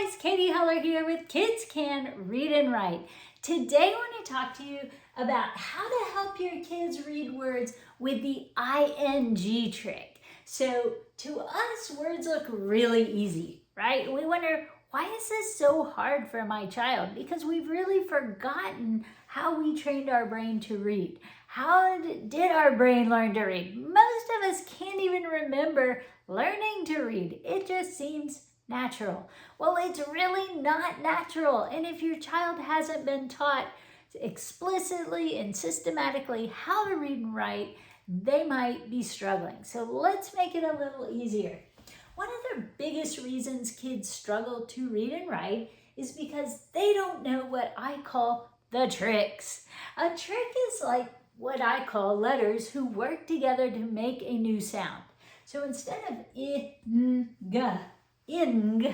guys, Katy Huller here with Kids Can Read and Write. Today I want to talk to you about how to help your kids read words with the ing trick. So to us, words look really easy, right? We wonder, why is this so hard for my child? Because we've really forgotten how we trained our brain to read. How did our brain learn to read? Most of us can't even remember learning to read. It just seems natural. Well, it's really not natural. And if your child hasn't been taught explicitly and systematically how to read and write, they might be struggling. So let's make it a little easier. One of the biggest reasons kids struggle to read and write is because they don't know what I call the tricks. A trick is like what I call letters who work together to make a new sound. So instead of ing, ing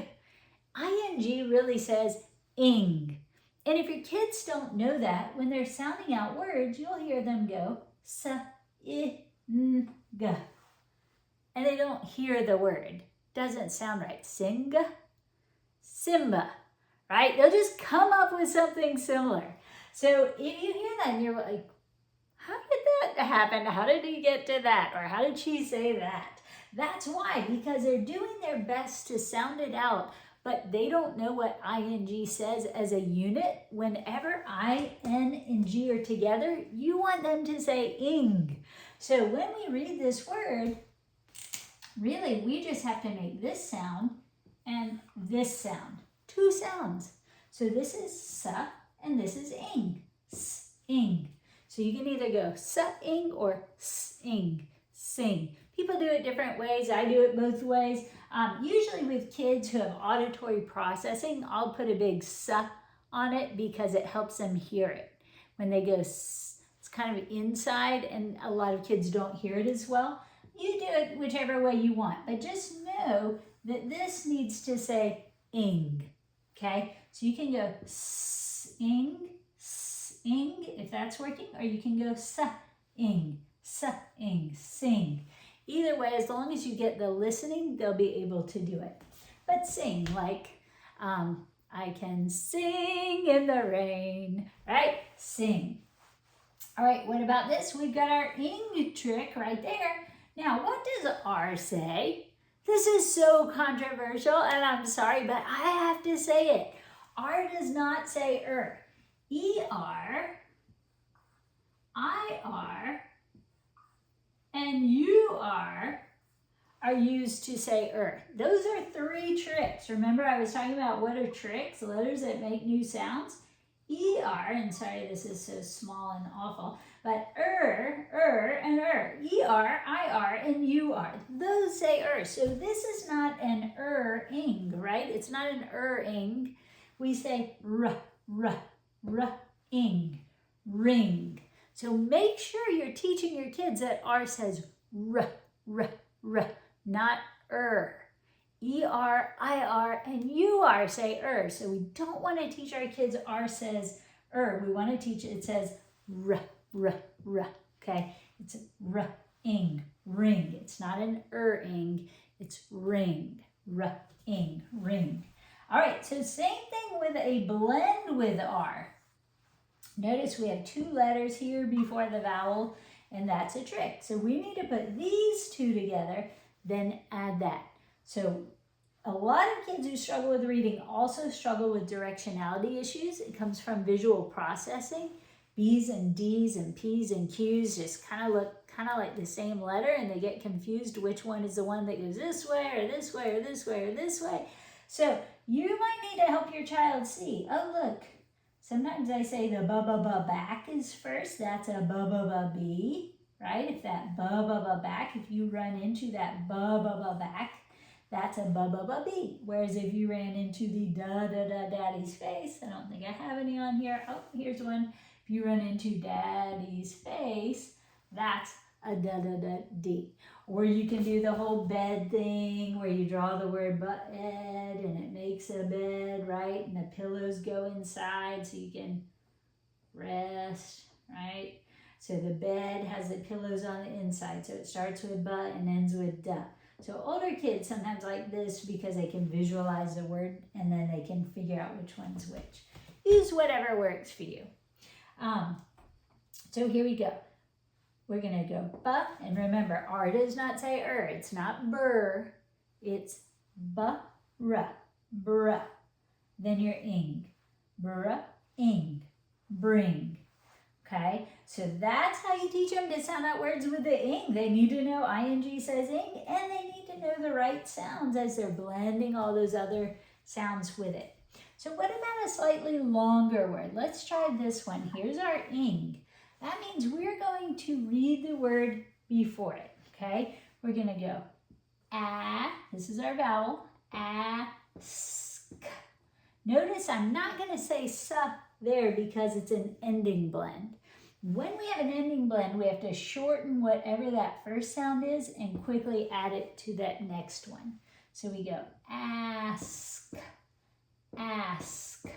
really says ing. And if your kids don't know that, when they're sounding out words, you'll hear them go ing. And they don't hear the word. Doesn't sound right. Sing, Simba, right? They'll just come up with something similar. So if you hear that and you're like, how did that happen? How did he get to that? Or how did she say that? That's why, because they're doing their best to sound it out, but they don't know what ing says as a unit. Whenever I, n, and g are together, you want them to say ing. So when we read this word, really, we just have to make this sound and this sound. Two sounds. So this is sa and this is ing. S-ing. So you can either go sa-ing or s-ing. Sing. People do it different ways. I do it both ways. Usually with kids who have auditory processing, I'll put a big sa on it because it helps them hear it. When they go s, it's kind of inside and a lot of kids don't hear it as well. You do it whichever way you want, but just know that this needs to say ing, okay? So you can go s-ing, if that's working, or you can go sa-ing, sing. Either way, as long as you get the listening, they'll be able to do it. But sing, like, I can sing in the rain, right? Sing. All right, what about this? We've got our ing trick right there. Now, what does R say? This is so controversial, and I'm sorry, but I have to say it. R does not say ER, IR, and UR are used to say Those are three tricks. Remember I was talking about what are tricks, letters that make new sounds? ER, and sorry this is so small and awful, but and ER, IR, and UR. Those say So this is not an ing, right? It's not an ing. We say ing, ring. So make sure you're teaching your kids that R says not ER, IR, and UR say So we don't want to teach our kids R says We want to teach it says okay? It's ing, ring. It's not an ing, it's ring, ing, ring. All right, so same thing with a blend with R. Notice we have two letters here before the vowel, and that's a trick. So we need to put these two together, then add that. So a lot of kids who struggle with reading also struggle with directionality issues. It comes from visual processing. B's and D's and P's and Q's just kind of look like the same letter, and they get confused which one is the one that goes this way or this way or this way or this way. So you might need to help your child see. Oh, look. Sometimes I say the back is first. That's a b, right? If that back, if you run into that back, that's a b. Whereas if you ran into the daddy's face, I don't think I have any on here. Oh, here's one. If you run into daddy's face, that's a d. Or you can do the whole bed thing where you draw the word bed and it makes a bed, right? And the pillows go inside so you can rest, right? So the bed has the pillows on the inside. So it starts with b and ends with duh. So older kids sometimes like this because they can visualize the word and then they can figure out which one's which. Use whatever works for you. So here we go. We're going to go ba, and remember, R does not say it's not burr, it's ba, ra, bruh. Then your ing, bruh, ing, bring. Okay, so that's how you teach them to sound out words with the ing. They need to know ing says ing, and they need to know the right sounds as they're blending all those other sounds with it. So what about a slightly longer word? Let's try this one. Here's our ing. That means we're going to read the word before it, okay? We're going to go this is our vowel, ask. Notice I'm not going to say suh there because it's an ending blend. When we have an ending blend, we have to shorten whatever that first sound is and quickly add it to that next one. So we go ask, ask.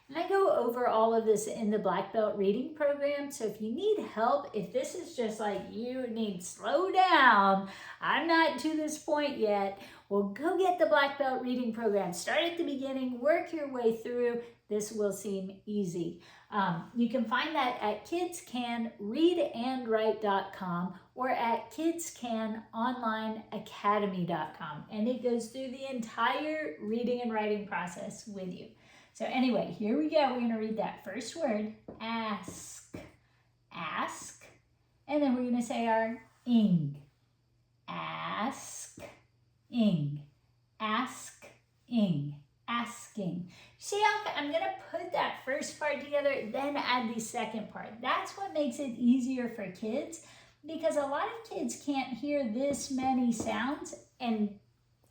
And I go over all of this in the Black Belt reading program. So if you need help, if this is just like you need slow down, I'm not to this point yet, well, go get the Black Belt reading program. Start at the beginning, work your way through. This will seem easy. You can find that at kidscanreadandwrite.com or at kidscanonlineacademy.com. And it goes through the entire reading and writing process with you. So anyway, here we go. We're going to read that first word, ask, ask, and then we're going to say our ing, ask, ing, ask, ing, asking. See how I'm going to put that first part together, then add the second part. That's what makes it easier for kids because a lot of kids can't hear this many sounds and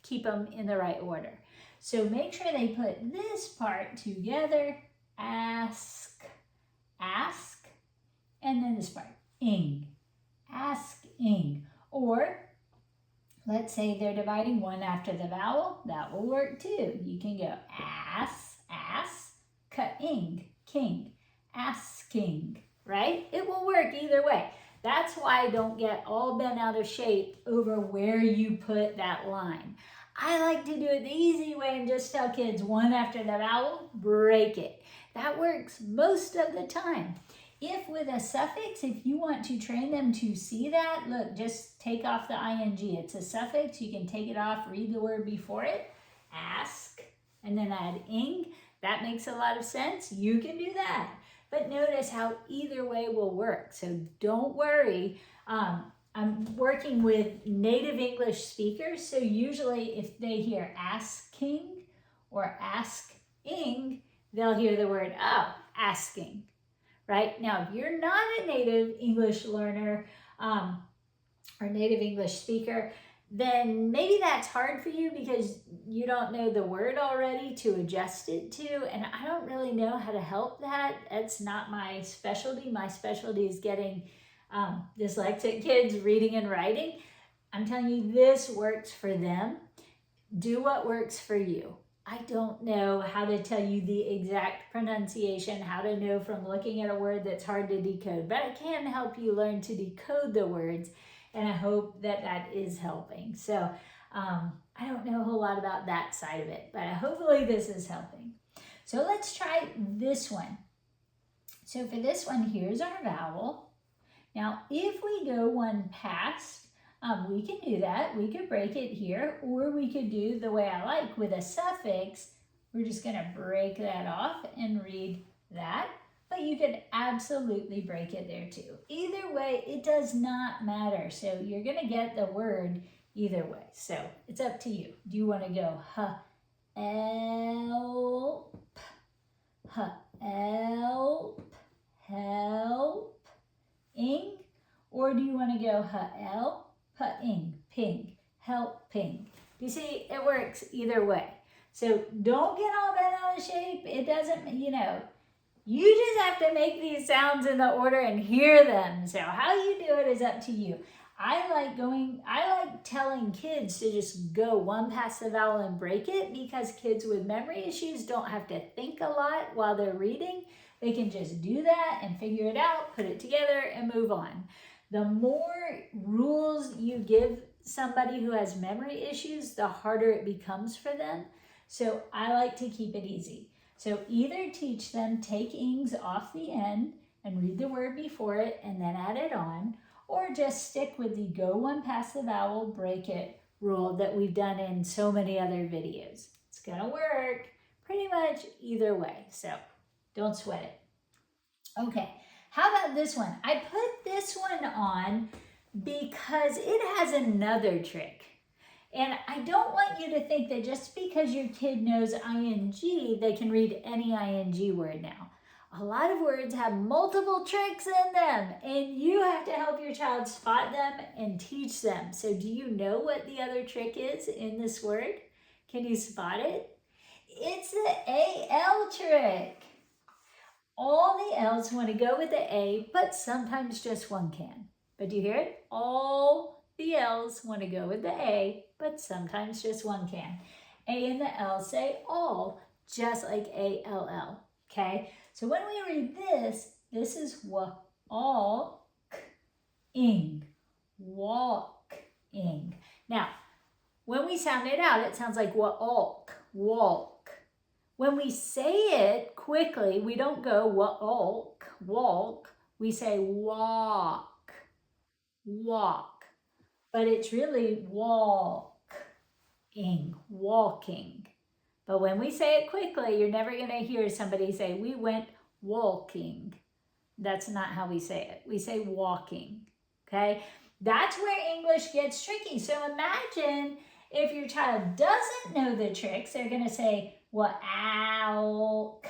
keep them in the right order. So make sure they put this part together, ask, ask, and then this part, ing, ask, ing. Or let's say they're dividing one after the vowel, that will work too. You can go ass, ing, king, asking, right? It will work either way. That's why I don't get all bent out of shape over where you put that line. I like to do it the easy way and just tell kids one after the vowel, break it. That works most of the time. If with a suffix, if you want to train them to see that, look, just take off the ing. It's a suffix. You can take it off, read the word before it, ask, and then add ing. That makes a lot of sense. You can do that. But notice how either way will work. So don't worry. I'm working with native English speakers, so usually if they hear asking or ask-ing, they'll hear the word, asking, right? Now, if you're not a native English learner or native English speaker, then maybe that's hard for you because you don't know the word already to adjust it to, and I don't really know how to help that. That's not my specialty. My specialty is getting dyslexic kids reading and writing. I'm telling you, this works for them. Do what works for you. I don't know how to tell you the exact pronunciation, how to know from looking at a word that's hard to decode, but I can help you learn to decode the words, and I hope that that is helping. So I don't know a whole lot about that side of it, but hopefully this is helping. So let's try this one. So for this one, here's our vowel. Now, if we go one past, we can do that. We could break it here, or we could do the way I like with a suffix. We're just going to break that off and read that. But you could absolutely break it there too. Either way, it does not matter. So you're going to get the word either way. So it's up to you. Do you want to go help, help, help, ing, or do you want to go help, ing, ping, helping? You see, it works either way. So don't get all bent out of shape. It doesn't, you just have to make these sounds in the order and hear them. So how you do it is up to you. I like telling kids to just go one past the vowel and break it because kids with memory issues don't have to think a lot while they're reading. They can just do that and figure it out, put it together, and move on. The more rules you give somebody who has memory issues, the harder it becomes for them. So I like to keep it easy. So either teach them, take ings off the end and read the word before it and then add it on, or just stick with the go one past the vowel, break it rule that we've done in so many other videos. It's gonna work pretty much either way, so don't sweat it. Okay, how about this one? I put this one on because it has another trick. And I don't want you to think that just because your kid knows ing, they can read any ing word now. A lot of words have multiple tricks in them, and you have to help your child spot them and teach them. So do you know what the other trick is in this word? Can you spot it? It's the AL trick. All the L's want to go with the A, but sometimes just one can. But do you hear it? All the L's want to go with the A, but sometimes just one can. A and the L say all, just like A-L-L, okay? So when we read this, this is walk-ing, walk-ing. Now, when we sound it out, it sounds like walk, walk. When we say it quickly, we don't go walk, walk. We say walk, walk. But it's really walking, walking. But when we say it quickly, you're never going to hear somebody say, we went walking. That's not how we say it. We say walking, okay? That's where English gets tricky. So imagine if your child doesn't know the tricks, they're going to say, wa-alk-ing,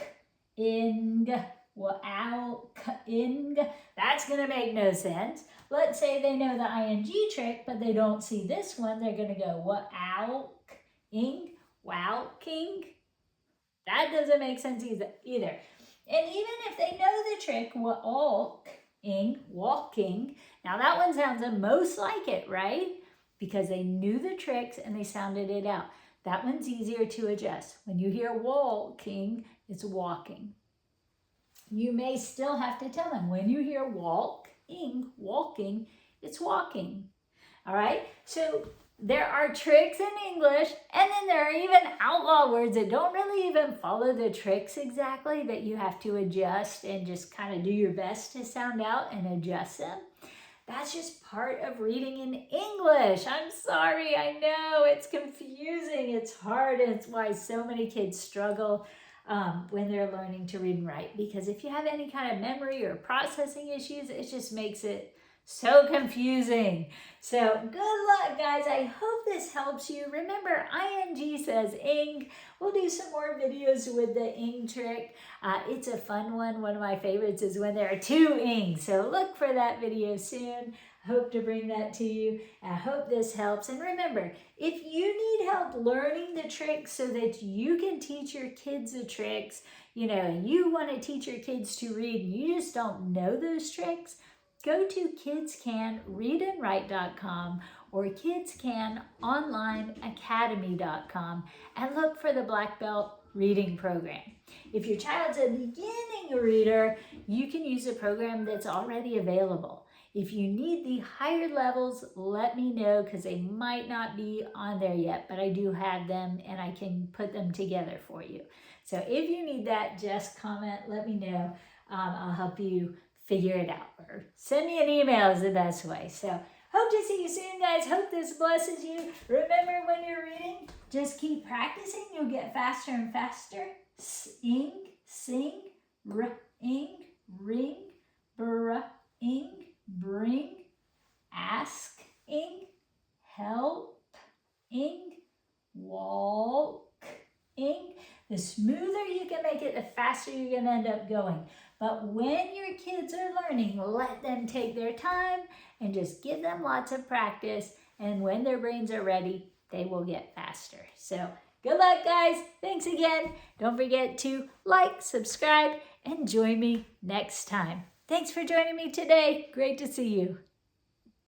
wa-alk-ing. That's going to make no sense. Let's say they know the ing trick, but they don't see this one. They're going to go, wa-alk-ing, walking. That doesn't make sense either. And even if they know the trick, walking, walking. Now that one sounds the most like it, right? Because they knew the tricks and they sounded it out. That one's easier to adjust. When you hear walking, it's walking. You may still have to tell them when you hear walking, walking, it's walking. All right? So there are tricks in English, and then there are even outlaw words that don't really even follow the tricks exactly, that you have to adjust and just kind of do your best to sound out and adjust them. That's just part of reading in English. I'm sorry, I know it's confusing, it's hard, and it's why so many kids struggle when they're learning to read and write. Because if you have any kind of memory or processing issues, it just makes it so confusing. So good luck, guys. I hope this helps you. Remember, ing says ing. We'll do some more videos with the ing trick. It's a fun one. One of my favorites is when there are two ings. So look for that video soon. I hope to bring that to you. I hope this helps. And remember, if you need help learning the tricks so that you can teach your kids the tricks, and you want to teach your kids to read and you just don't know those tricks, go to kidscanreadandwrite.com or kidscanonlineacademy.com and look for the Black Belt Reading Program. If your child's a beginning reader, you can use a program that's already available. If you need the higher levels, let me know because they might not be on there yet, but I do have them and I can put them together for you. So if you need that, just comment, let me know. I'll help you figure it out, or send me an email is the best way. So hope to see you soon, guys. Hope this blesses you. Remember, when you're reading, just keep practicing. You'll get faster and faster. Sing, sing, ing, ring, ing, bring, ask, ing, help, ing, walk, ing. The smoother you can make it, the faster you're going to end up going. But when your kids are learning, let them take their time and just give them lots of practice. And when their brains are ready, they will get faster. So good luck, guys. Thanks again. Don't forget to like, subscribe, and join me next time. Thanks for joining me today. Great to see you.